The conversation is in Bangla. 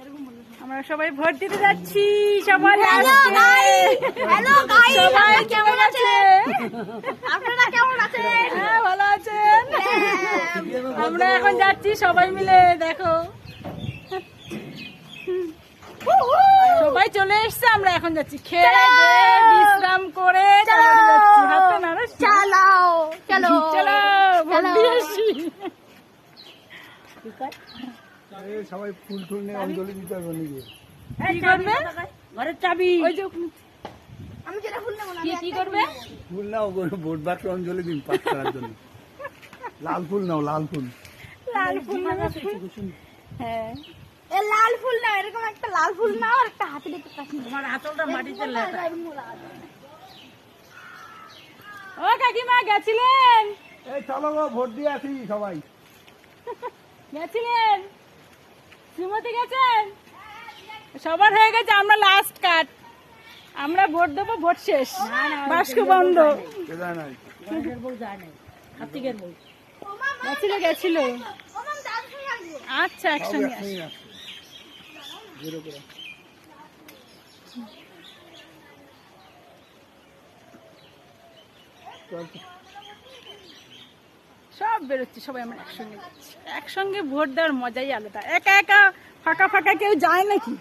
আমরা সবাই ভোট দিতে যাচ্ছি। সবাই সবাই কেমন আছেন? আপনারা কেমন আছেন? হ্যাঁ, ভালো আছেন। আমরা এখন যাচ্ছি সবাই মিলে। দেখো সবাই চলে এসছে, আমরা এখন যাচ্ছি খেয়ে দেয়ে বিশ্রাম করে তারপরে যাচ্ছি। হাতে নাড়া চালাও চলো চলো ভোট দিয়ে আসি। সবাই ফুল টুল নিয়ে অঞ্জলি দিতে হবে নিজে। কি করবে? ঘরের চাবি ওই যে আমি যেটা ফুল নেবো না কি করবে? ফুল নাও, ভোট বাক্সে অঞ্জলি দিন পাস করার জন্য। লাল ফুল নাও, লাল ফুল। লাল ফুল নেবে? হ্যাঁ, এ লাল ফুল না, এরকম একটা লাল ফুল নাও আর একটা হাতে দেখতে পাচ্ছি। তোমার আঁচলটা মাটিতে লেখা। ও কাকিমা গেছিলেন? এই চলো গো, ভোট দিয়ে আসি সবাই। গেছিলেন? শ্রীমতী গেছেন? সবার হয়ে গেছে, আমরা লাস্ট কাট। আমরা ভোট দেবো, ভোট শেষ, বাস্ক বন্ধ। কে যায় নাই? জয়ের বউ যায় নাই, কার্তিকের বউ। গেছিল। ওমা দাদু সঙ্গে আসবো। আচ্ছা, সব একসঙ্গে আসি। একসঙ্গে আসছে। বেরো করে। চল তো। সব বেরোচ্ছি, সবাই আমরা একসঙ্গে যাচ্ছি। একসঙ্গে ভোট দেওয়ার মজাই আলাদা। একা একা ফাঁকা ফাঁকা কেউ যায় নাকি?